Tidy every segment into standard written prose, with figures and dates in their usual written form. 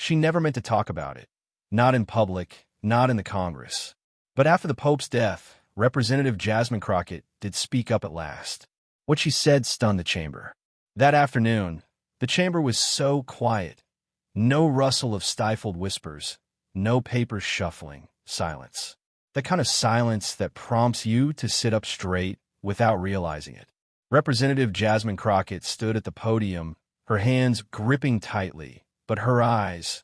She never meant to talk about it. Not in public, not in the Congress. But after the Pope's death, Representative Jasmine Crockett did speak up at last. What she said stunned the chamber. That afternoon, the chamber was so quiet. No rustle of stifled whispers, no papers shuffling, silence. The kind of silence that prompts you to sit up straight without realizing it. Representative Jasmine Crockett stood at the podium, her hands gripping tightly, but her eyes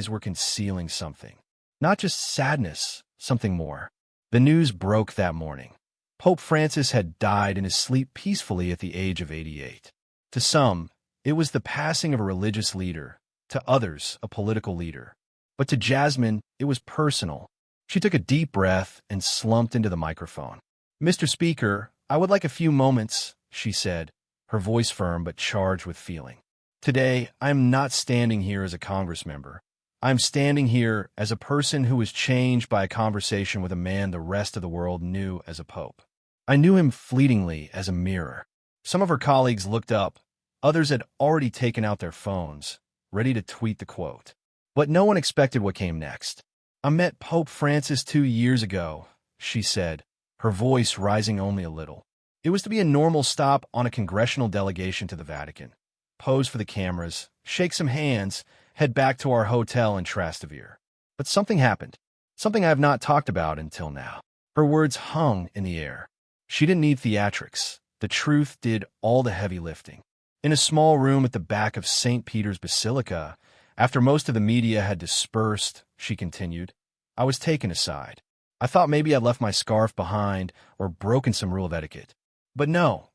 were concealing something. Not just sadness, something more. The news broke that morning. Pope Francis had died in his sleep peacefully at the age of 88. To some, it was the passing of a religious leader, to others, a political leader. But to Jasmine, it was personal. She took a deep breath and slumped into the microphone. "Mr. Speaker, I would like a few moments," she said, her voice firm but charged with feeling. "Today, I am not standing here as a Congress member. I am standing here as a person who was changed by a conversation with a man the rest of the world knew as a pope. I knew him fleetingly as a mirror." Some of her colleagues looked up. Others had already taken out their phones, ready to tweet the quote. But no one expected what came next. "I met Pope Francis 2 years ago," she said, her voice rising only a little. It was to be a normal stop on a congressional delegation to the Vatican. Pose for the cameras, shake some hands, head back to our hotel in Trastevere. But something happened. Something I have not talked about until now. Her words hung in the air. She didn't need theatrics. The truth did all the heavy lifting. In a small room at the back of St. Peter's Basilica, after most of the media had dispersed, she continued, I was taken aside. I thought maybe I'd left my scarf behind or broken some rule of etiquette. But no,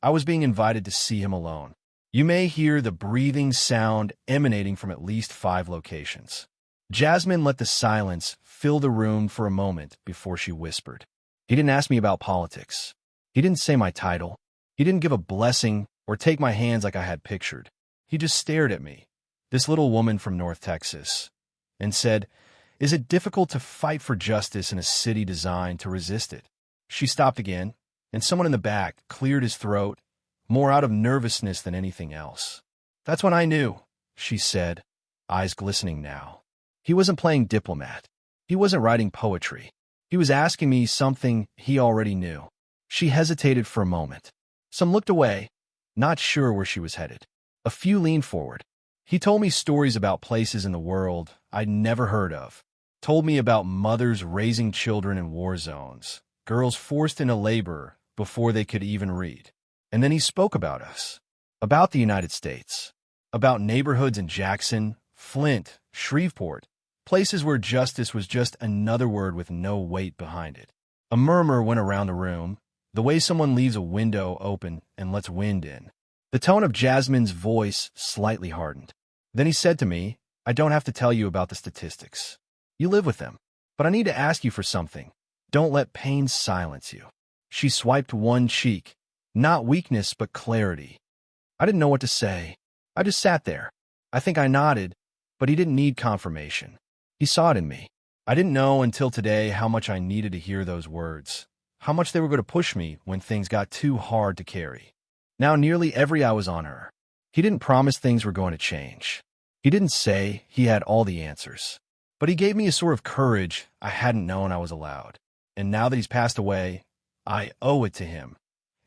I was being invited to see him alone. You may hear the breathing sound emanating from at least 5 locations. Jasmine let the silence fill the room for a moment before she whispered. He didn't ask me about politics. He didn't say my title. He didn't give a blessing or take my hands like I had pictured. He just stared at me, this little woman from North Texas, and said, "Is it difficult to fight for justice in a city designed to resist it?" She stopped again, and someone in the back cleared his throat, more out of nervousness than anything else. "That's when I knew," she said, eyes glistening now. He wasn't playing diplomat. He wasn't writing poetry. He was asking me something he already knew. She hesitated for a moment. Some looked away, not sure where she was headed. A few leaned forward. He told me stories about places in the world I'd never heard of. Told me about mothers raising children in war zones, girls forced into labor before they could even read. And then he spoke about us, about the United States, about neighborhoods in Jackson, Flint, Shreveport, places where justice was just another word with no weight behind it. A murmur went around the room, the way someone leaves a window open and lets wind in. The tone of Jasmine's voice slightly hardened. Then he said to me, "I don't have to tell you about the statistics. You live with them. But I need to ask you for something. Don't let pain silence you." She swiped one cheek. Not weakness, but clarity. I didn't know what to say. I just sat there. I think I nodded, but he didn't need confirmation. He saw it in me. I didn't know until today how much I needed to hear those words, how much they were going to push me when things got too hard to carry. Now nearly every eye was on her. He didn't promise things were going to change. He didn't say he had all the answers. But he gave me a sort of courage I hadn't known I was allowed. And now that he's passed away, I owe it to him,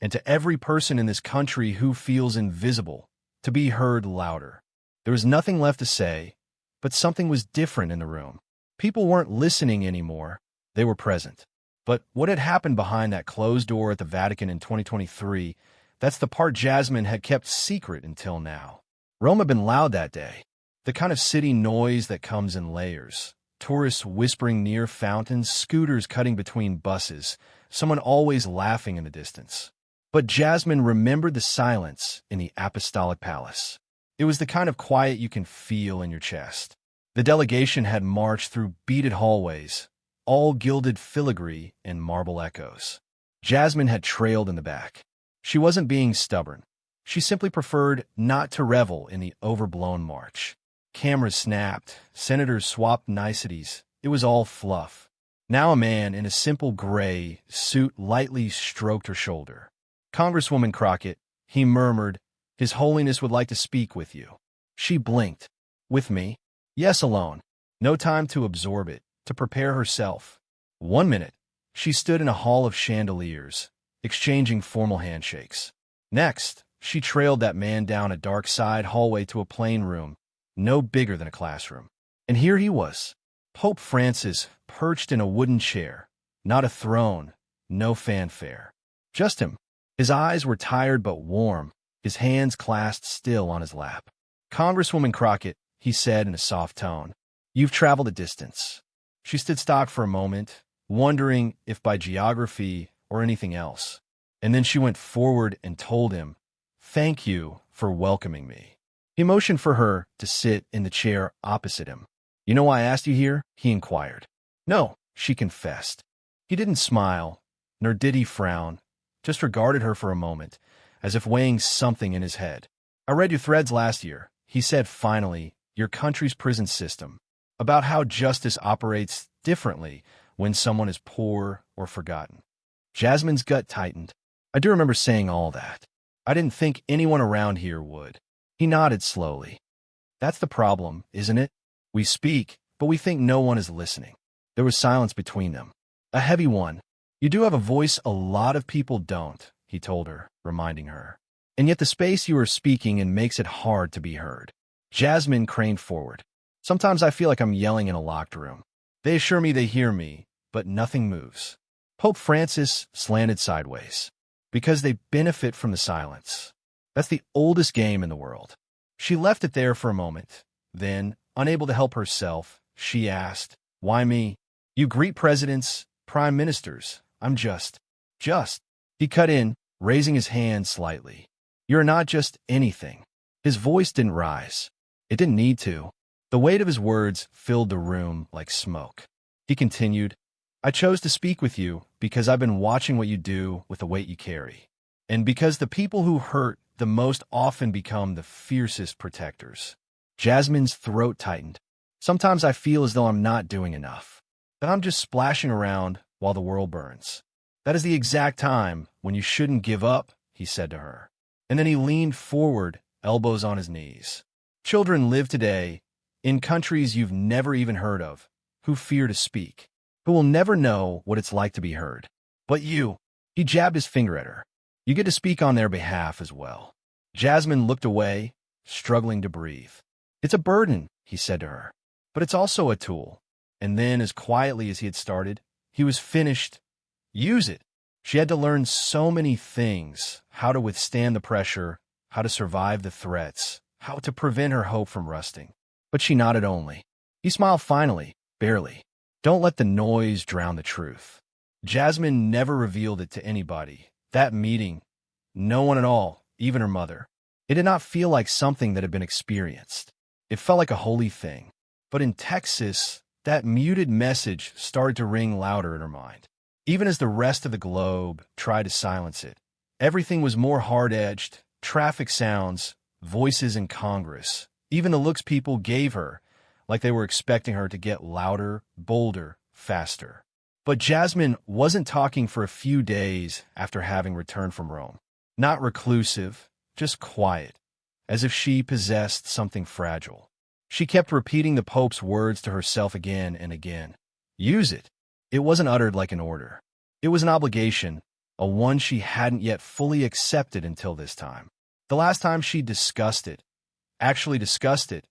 and to every person in this country who feels invisible, to be heard louder. There was nothing left to say, but something was different in the room. People weren't listening anymore. They were present. But what had happened behind that closed door at the Vatican in 2023, that's the part Jasmine had kept secret until now. Rome had been loud that day. The kind of city noise that comes in layers. Tourists whispering near fountains, scooters cutting between buses, someone always laughing in the distance. But Jasmine remembered the silence in the Apostolic Palace. It was the kind of quiet you can feel in your chest. The delegation had marched through beaded hallways, all gilded filigree and marble echoes. Jasmine had trailed in the back. She wasn't being stubborn. She simply preferred not to revel in the overblown march. Cameras snapped, senators swapped niceties. It was all fluff. Now a man in a simple gray suit lightly stroked her shoulder. "Congresswoman Crockett," he murmured, "His Holiness would like to speak with you." She blinked. "With me?" Yes, alone. No time to absorb it, to prepare herself. 1 minute, she stood in a hall of chandeliers, exchanging formal handshakes. Next, she trailed that man down a dark side hallway to a plain room, no bigger than a classroom. And here he was, Pope Francis, perched in a wooden chair. Not a throne, no fanfare. Just him. His eyes were tired but warm, his hands clasped still on his lap. "Congresswoman Crockett," he said in a soft tone, "you've traveled a distance." She stood stock for a moment, wondering if by geography or anything else. And then she went forward and told him, "Thank you for welcoming me." He motioned for her to sit in the chair opposite him. "You know why I asked you here?" he inquired. "No," she confessed. He didn't smile, nor did he frown, just regarded her for a moment, as if weighing something in his head. "I read your threads last year," he said finally, "your country's prison system, about how justice operates differently when someone is poor or forgotten." Jasmine's gut tightened. "I do remember saying all that. I didn't think anyone around here would." He nodded slowly. "That's the problem, isn't it? We speak, but we think no one is listening." There was silence between them. A heavy one. "You do have a voice a lot of people don't," he told her, reminding her. "And yet the space you are speaking in makes it hard to be heard." Jasmine craned forward. "Sometimes I feel like I'm yelling in a locked room. They assure me they hear me, but nothing moves." Pope Francis slanted sideways. "Because they benefit from the silence. That's the oldest game in the world." She left it there for a moment. Then, unable to help herself, she asked, "Why me? You greet presidents, prime ministers. I'm just. He cut in, raising his hand slightly. "You're not just anything." His voice didn't rise. It didn't need to. The weight of his words filled the room like smoke. He continued, "I chose to speak with you because I've been watching what you do with the weight you carry. And because the people who hurt the most often become the fiercest protectors." Jasmine's throat tightened. "Sometimes I feel as though I'm not doing enough, that I'm just splashing around while the world burns. That is the exact time when you shouldn't give up," he said to her. And then he leaned forward, elbows on his knees. "Children live today in countries you've never even heard of, who fear to speak, who will never know what it's like to be heard. But you," he jabbed his finger at her, "you get to speak on their behalf as well." Jasmine looked away, struggling to breathe. "It's a burden," he said to her, "but it's also a tool." And then, as quietly as he had started, he was finished. Use it. She had to learn so many things: how to withstand the pressure, how to survive the threats, how to prevent her hope from rusting. But she nodded only. He smiled finally, barely. "Don't let the noise drown the truth." Jasmine never revealed it to anybody. That meeting, no one at all, even her mother. It did not feel like something that had been experienced. It felt like a holy thing. But in Texas, that muted message started to ring louder in her mind. Even as the rest of the globe tried to silence it, everything was more hard-edged: traffic sounds, voices in Congress, even the looks people gave her, like they were expecting her to get louder, bolder, faster. But Jasmine wasn't talking for a few days after having returned from Rome. Not reclusive, just quiet, as if she possessed something fragile. She kept repeating the Pope's words to herself again and again. Use it. It wasn't uttered like an order. It was an obligation, a one she hadn't yet fully accepted until this time. The last time she actually discussed it,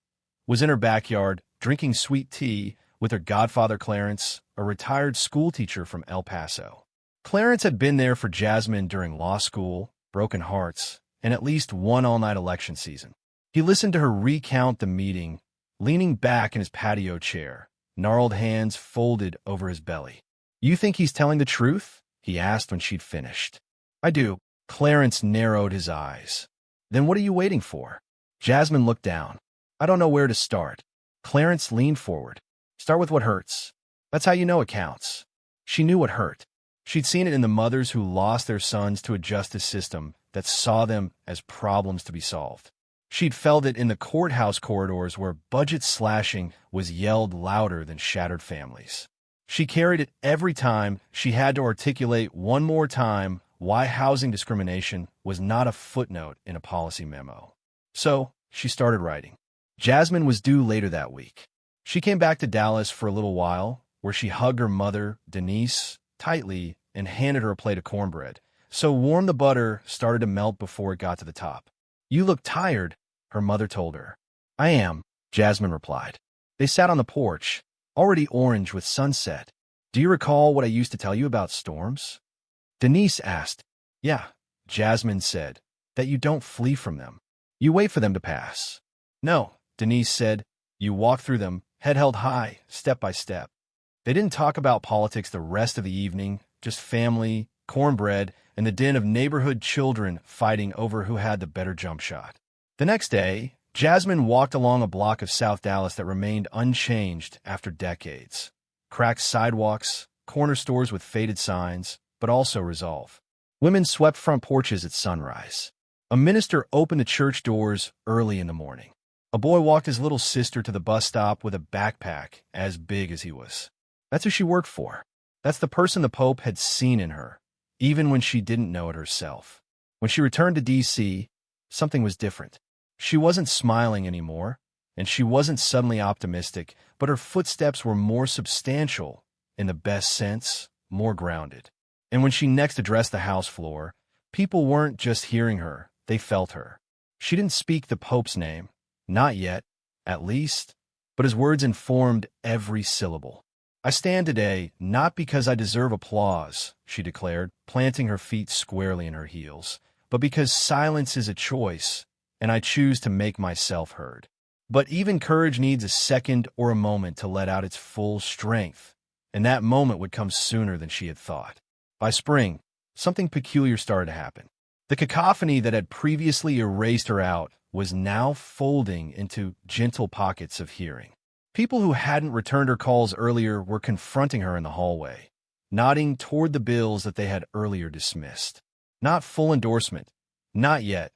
was in her backyard, drinking sweet tea with her godfather Clarence, a retired schoolteacher from El Paso. Clarence had been there for Jasmine during law school, Broken Hearts, and at least one all-night election season. He listened to her recount the meeting, leaning back in his patio chair, gnarled hands folded over his belly. "You think he's telling the truth?" he asked when she'd finished. "I do." Clarence narrowed his eyes. "Then what are you waiting for?" Jasmine looked down. "I don't know where to start." Clarence leaned forward. "Start with what hurts. That's how you know it counts." She knew what hurt. She'd seen it in the mothers who lost their sons to a justice system that saw them as problems to be solved. She'd felt it in the courthouse corridors where budget slashing was yelled louder than shattered families. She carried it every time she had to articulate one more time why housing discrimination was not a footnote in a policy memo. So, she started writing. Jasmine was due later that week. She came back to Dallas for a little while, where she hugged her mother, Denise, tightly and handed her a plate of cornbread. So warm the butter started to melt before it got to the top. "You look tired," her mother told her. "I am," Jasmine replied. They sat on the porch, already orange with sunset. "Do you recall what I used to tell you about storms?" Denise asked. "Yeah," Jasmine said, "that you don't flee from them. You wait for them to pass." "No," Denise said. "You walk through them, head held high, step by step." They didn't talk about politics the rest of the evening, just family, cornbread, and the din of neighborhood children fighting over who had the better jump shot. The next day, Jasmine walked along a block of South Dallas that remained unchanged after decades. Cracked sidewalks, corner stores with faded signs, but also resolve. Women swept front porches at sunrise. A minister opened the church doors early in the morning. A boy walked his little sister to the bus stop with a backpack as big as he was. That's who she worked for. That's the person the Pope had seen in her, even when she didn't know it herself. When she returned to D.C., something was different. She wasn't smiling anymore, and she wasn't suddenly optimistic, but her footsteps were more substantial, in the best sense, more grounded. And when she next addressed the House floor, people weren't just hearing her, they felt her. She didn't speak the Pope's name, not yet, at least, but his words informed every syllable. "I stand today not because I deserve applause," she declared, planting her feet squarely in her heels, "but because silence is a choice, and I choose to make myself heard." But even courage needs a second or a moment to let out its full strength, and that moment would come sooner than she had thought. By spring, something peculiar started to happen. The cacophony that had previously erased her out was now folding into gentle pockets of hearing. People who hadn't returned her calls earlier were confronting her in the hallway, nodding toward the bills that they had earlier dismissed. Not full endorsement, not yet,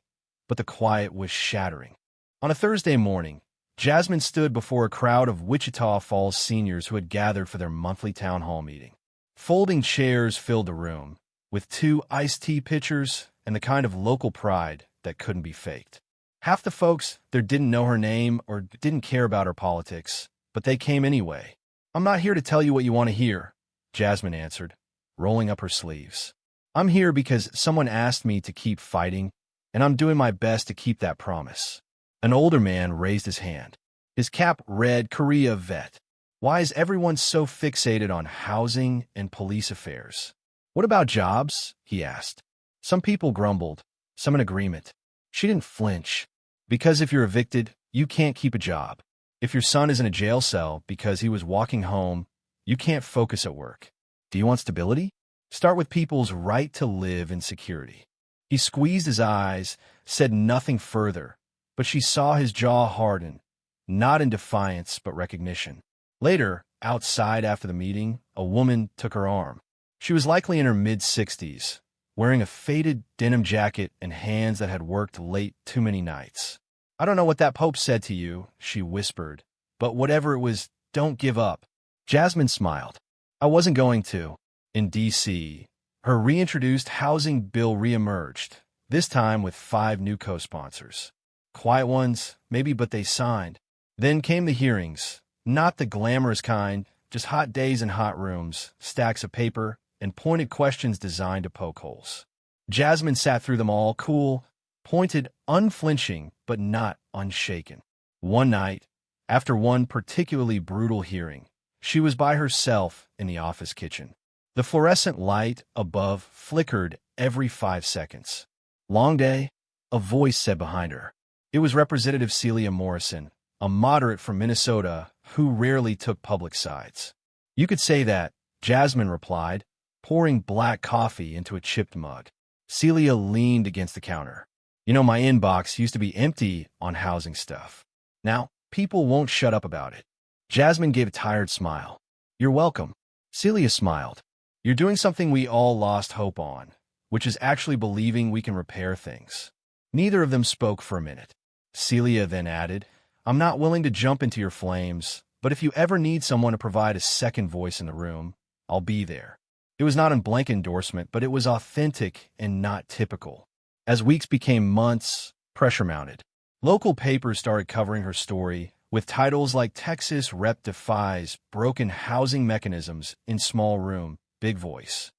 but the quiet was shattering. On a Thursday morning, Jasmine stood before a crowd of Wichita Falls seniors who had gathered for their monthly town hall meeting. Folding chairs filled the room, with 2 iced tea pitchers and the kind of local pride that couldn't be faked. Half the folks there didn't know her name or didn't care about her politics, but they came anyway. "I'm not here to tell you what you want to hear," Jasmine answered, rolling up her sleeves. "I'm here because someone asked me to keep fighting, and I'm doing my best to keep that promise." An older man raised his hand. His cap read Korea Vet. "Why is everyone so fixated on housing and police affairs? What about jobs?" he asked. Some people grumbled, some in agreement. She didn't flinch. "Because if you're evicted, you can't keep a job. If your son is in a jail cell because he was walking home, you can't focus at work. Do you want stability? Start with people's right to live in security." He squeezed his eyes, said nothing further, but she saw his jaw harden, not in defiance but recognition. Later, outside after the meeting, a woman took her arm. She was likely in her mid-60s, wearing a faded denim jacket and hands that had worked late too many nights. "I don't know what that Pope said to you," she whispered, "but whatever it was, don't give up." Jasmine smiled. "I wasn't going to." In D.C., her reintroduced housing bill reemerged, this time with 5 new co-sponsors. Quiet ones, maybe, but they signed. Then came the hearings, not the glamorous kind, just hot days in hot rooms, stacks of paper, and pointed questions designed to poke holes. Jasmine sat through them all, cool, pointed, unflinching, but not unshaken. One night, after one particularly brutal hearing, she was by herself in the office kitchen. The fluorescent light above flickered every 5 seconds. "Long day?" a voice said behind her. It was Representative Celia Morrison, a moderate from Minnesota who rarely took public sides. "You could say that," Jasmine replied, pouring black coffee into a chipped mug. Celia leaned against the counter. "You know, my inbox used to be empty on housing stuff. Now, people won't shut up about it." Jasmine gave a tired smile. "You're welcome." Celia smiled. "You're doing something we all lost hope on, which is actually believing we can repair things." Neither of them spoke for a minute. Celia then added, "I'm not willing to jump into your flames, but if you ever need someone to provide a second voice in the room, I'll be there." It was not a blanket endorsement, but it was authentic and not typical. As weeks became months, pressure mounted. Local papers started covering her story, with titles like Texas Rep Defies Broken Housing Mechanisms in Small Room, Big Voice.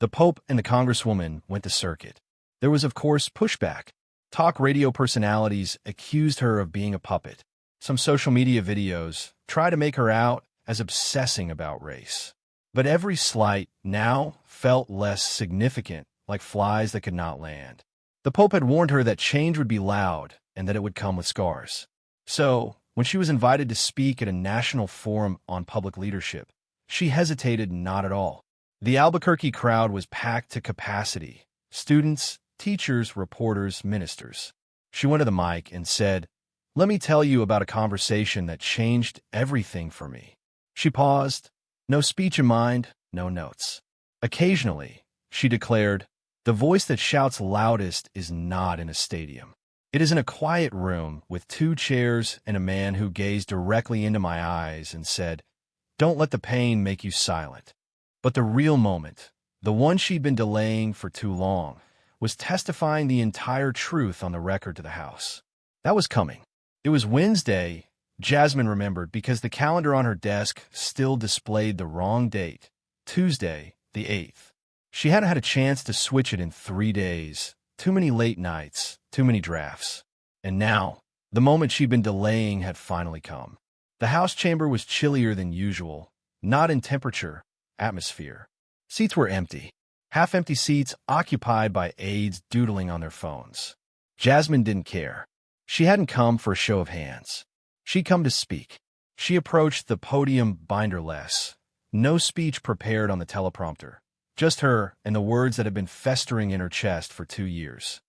The Pope and the Congresswoman went the circuit. There was, of course, pushback. Talk radio personalities accused her of being a puppet. Some social media videos tried to make her out as obsessing about race. But every slight now felt less significant, like flies that could not land. The Pope had warned her that change would be loud and that it would come with scars. So, when she was invited to speak at a national forum on public leadership, she hesitated not at all. The Albuquerque crowd was packed to capacity. Students, teachers, reporters, ministers. She went to the mic and said, "Let me tell you about a conversation that changed everything for me." She paused. No speech in mind, no notes. Occasionally, she declared, "The voice that shouts loudest is not in a stadium. It is in a quiet room with 2 chairs and a man who gazed directly into my eyes and said, 'Don't let the pain make you silent.'" But the real moment, the one she'd been delaying for too long, was testifying the entire truth on the record to the House. That was coming. It was Wednesday, Jasmine remembered, because the calendar on her desk still displayed the wrong date, Tuesday, the 8th. She hadn't had a chance to switch it in 3 days. Too many late nights, too many drafts. And now, the moment she'd been delaying had finally come. The House chamber was chillier than usual, not in temperature, atmosphere. Seats were empty. Half-empty seats occupied by aides doodling on their phones. Jasmine didn't care. She hadn't come for a show of hands. She'd come to speak. She approached the podium binderless. No speech prepared on the teleprompter. Just her and the words that had been festering in her chest for 2 years.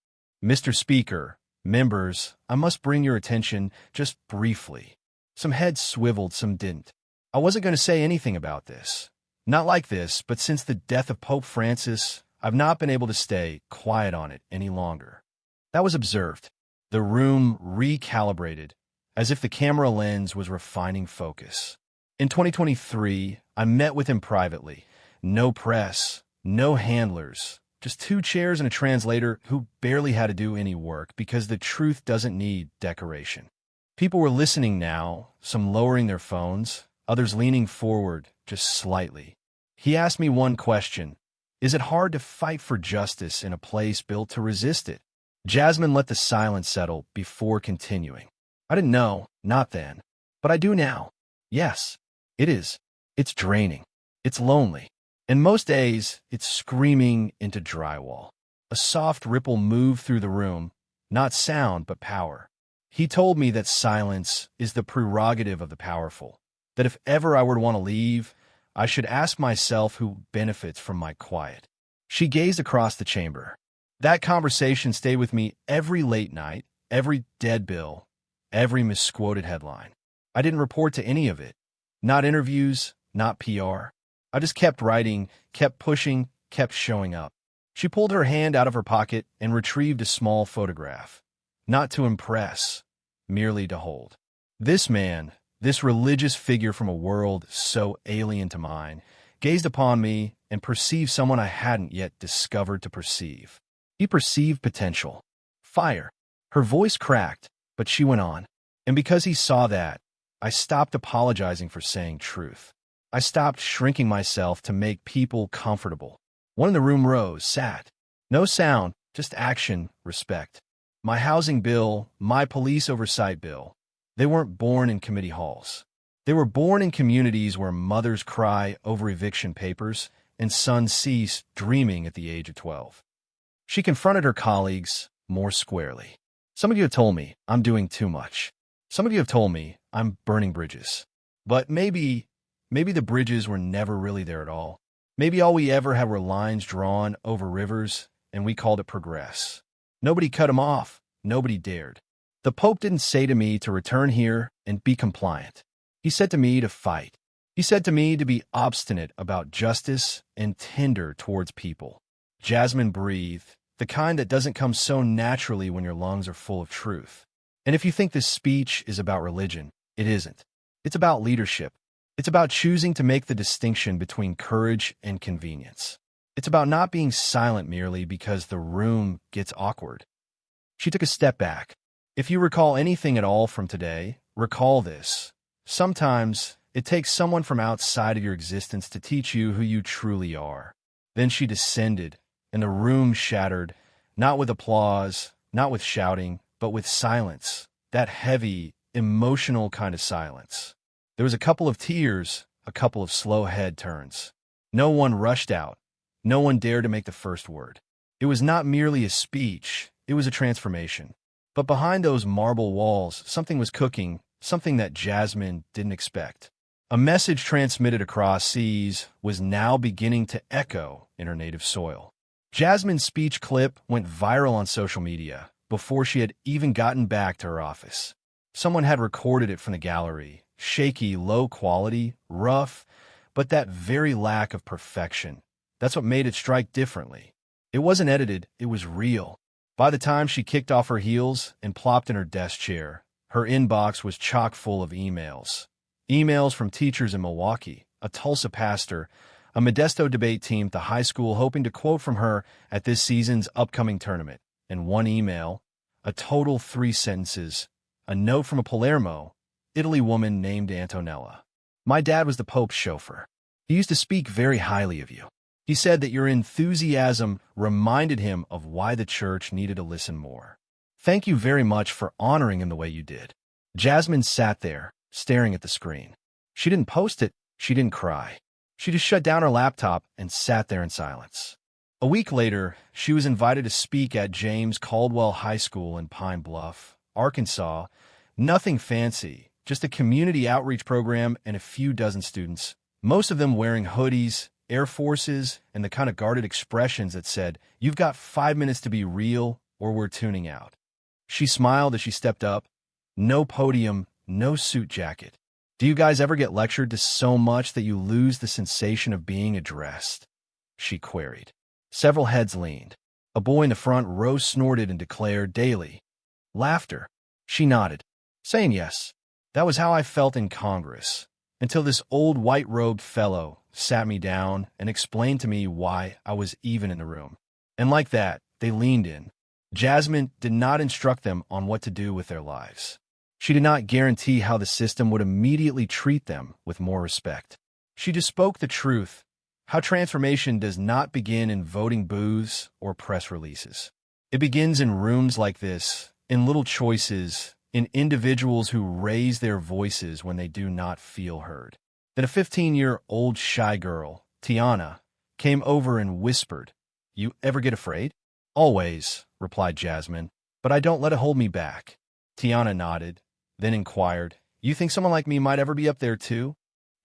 "Mr. Speaker, members, I must bring your attention just briefly." Some heads swiveled, some didn't. "I wasn't going to say anything about this. Not like this, but since the death of Pope Francis, I've not been able to stay quiet on it any longer." That was observed. The room recalibrated, as if the camera lens was refining focus. In 2023, I met with him privately. No press, no handlers, just 2 chairs and a translator who barely had to do any work because the truth doesn't need decoration. People were listening now, some lowering their phones, others leaning forward just slightly. He asked me one question: is it hard to fight for justice in a place built to resist it? Jasmine let the silence settle before continuing. "I didn't know, not then. But I do now. Yes, it is. It's draining. It's lonely. And most days, it's screaming into drywall." A soft ripple moved through the room, not sound but power. He told me that silence is the prerogative of the powerful, that if ever I were to want to leave, I should ask myself who benefits from my quiet. She gazed across the chamber. That conversation stayed with me every late night, every dead bill, every misquoted headline. I didn't report to any of it. Not interviews, not PR. I just kept writing, kept pushing, kept showing up. She pulled her hand out of her pocket and retrieved a small photograph. Not to impress, merely to hold. This man, this religious figure from a world so alien to mine, gazed upon me and perceived someone I hadn't yet discovered to perceive. He perceived potential. Fire. Her voice cracked, but she went on. And because he saw that, I stopped apologizing for saying truth. I stopped shrinking myself to make people comfortable. One in the room rose, sat. No sound, just action, respect. My housing bill, my police oversight bill. They weren't born in committee halls. They were born in communities where mothers cry over eviction papers and sons cease dreaming at the age of 12. She confronted her colleagues more squarely. "Some of you have told me I'm doing too much. Some of you have told me I'm burning bridges. But maybe the bridges were never really there at all. Maybe all we ever had were lines drawn over rivers, and we called it progress. Nobody cut them off. Nobody dared. The Pope didn't say to me to return here and be compliant. He said to me to fight. He said to me to be obstinate about justice and tender towards people." Jasmine breathed, the kind that doesn't come so naturally when your lungs are full of truth. And if you think this speech is about religion, it isn't. It's about leadership. It's about choosing to make the distinction between courage and convenience. It's about not being silent merely because the room gets awkward. She took a step back. "If you recall anything at all from today, Recall this. Sometimes it takes someone from outside of your existence to teach you who you truly are. Then she descended, and the room shattered, not with applause, not with shouting, but with silence, that heavy, emotional kind of silence. There was a couple of tears, a couple of slow head turns. No one rushed out. No one dared to make the first word. It was not merely a speech, it was a transformation. But behind those marble walls, something was cooking, something that Jasmine didn't expect. A message transmitted across seas was now beginning to echo in her native soil. Jasmine's speech clip went viral on social media before she had even gotten back to her office. Someone had recorded it from the gallery, shaky, low quality, rough, but that very lack of perfection. That's what made it strike differently. It wasn't edited, it was real. By the time she kicked off her heels and plopped in her desk chair, her inbox was chock full of emails. Emails from teachers in Milwaukee, a Tulsa pastor, a Modesto debate team at the high school hoping to quote from her at this season's upcoming tournament, and one email, a total 3 sentences, a note from a Palermo, Italy woman named Antonella. My dad was the Pope's chauffeur. He used to speak very highly of you. He said that your enthusiasm reminded him of why the church needed to listen more. Thank you very much for honoring him the way you did. Jasmine sat there, staring at the screen. She didn't post it, she didn't cry. She just shut down her laptop and sat there in silence. A week later, she was invited to speak at James Caldwell High School in Pine Bluff, Arkansas. Nothing fancy, just a community outreach program and a few dozen students, most of them wearing hoodies, Air Forces, and the kind of guarded expressions that said, "You've got 5 minutes to be real or we're tuning out." She smiled as she stepped up. No podium, no suit jacket. Do you guys ever get lectured to so much that you lose the sensation of being addressed? She queried. Several heads leaned. A boy in the front row snorted and declared daily. Laughter. She nodded, saying yes. That was how I felt in Congress, until this old white-robed fellow sat me down and explained to me why I was even in the room. And like that, they leaned in. Jasmine did not instruct them on what to do with their lives. She did not guarantee how the system would immediately treat them with more respect. She just spoke the truth, how transformation does not begin in voting booths or press releases. It begins in rooms like this, in little choices, in individuals who raise their voices when they do not feel heard. Then a 15-year-old shy girl, Tiana, came over and whispered, "You ever get afraid?" "Always," replied Jasmine, "but I don't let it hold me back." Tiana nodded, then inquired, "You think someone like me might ever be up there too?"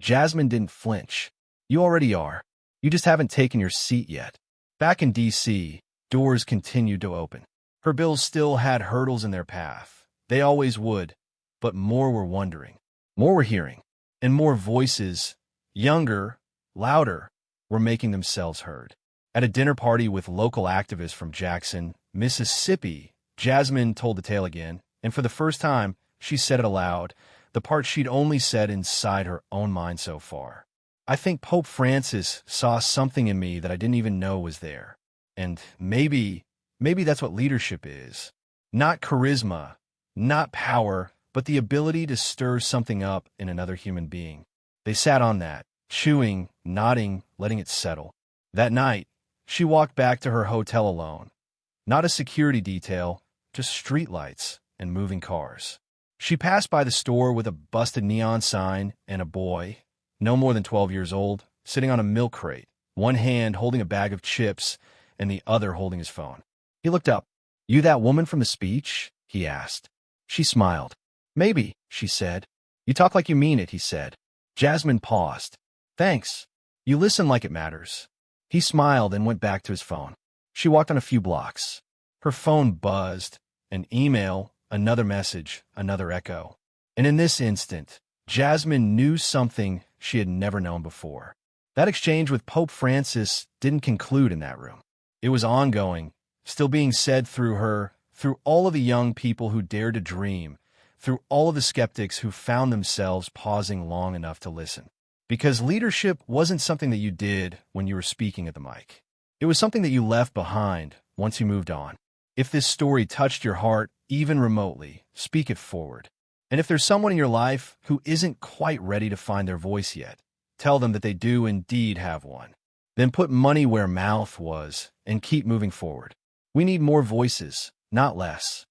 Jasmine didn't flinch. "You already are. You just haven't taken your seat yet." Back in D.C., doors continued to open. Her bills still had hurdles in their path. They always would, but more were wondering, more were hearing, and more voices, younger, louder, were making themselves heard. At a dinner party with local activists from Jackson, Mississippi, Jasmine told the tale again, and for the first time, she said it aloud, the part she'd only said inside her own mind so far. "I think Pope Francis saw something in me that I didn't even know was there. And maybe that's what leadership is. Not charisma, not power, but the ability to stir something up in another human being." They sat on that, chewing, nodding, letting it settle. That night, she walked back to her hotel alone. Not a security detail, just streetlights and moving cars. She passed by the store with a busted neon sign and a boy, no more than 12 years old, sitting on a milk crate, one hand holding a bag of chips and the other holding his phone. He looked up. "You that woman from the speech?" he asked. She smiled. "Maybe," she said. "You talk like you mean it," he said. Jasmine paused. "Thanks. You listen like it matters." He smiled and went back to his phone. She walked on a few blocks. Her phone buzzed. An email, another message, another echo. And in this instant, Jasmine knew something she had never known before. That exchange with Pope Francis didn't conclude in that room. It was ongoing, still being said through her, through all of the young people who dared to dream, through all of the skeptics who found themselves pausing long enough to listen. Because leadership wasn't something that you did when you were speaking at the mic. It was something that you left behind once you moved on. If this story touched your heart, even remotely, speak it forward. And if there's someone in your life who isn't quite ready to find their voice yet, tell them that they do indeed have one. Then put money where mouth was and keep moving forward. We need more voices, not less.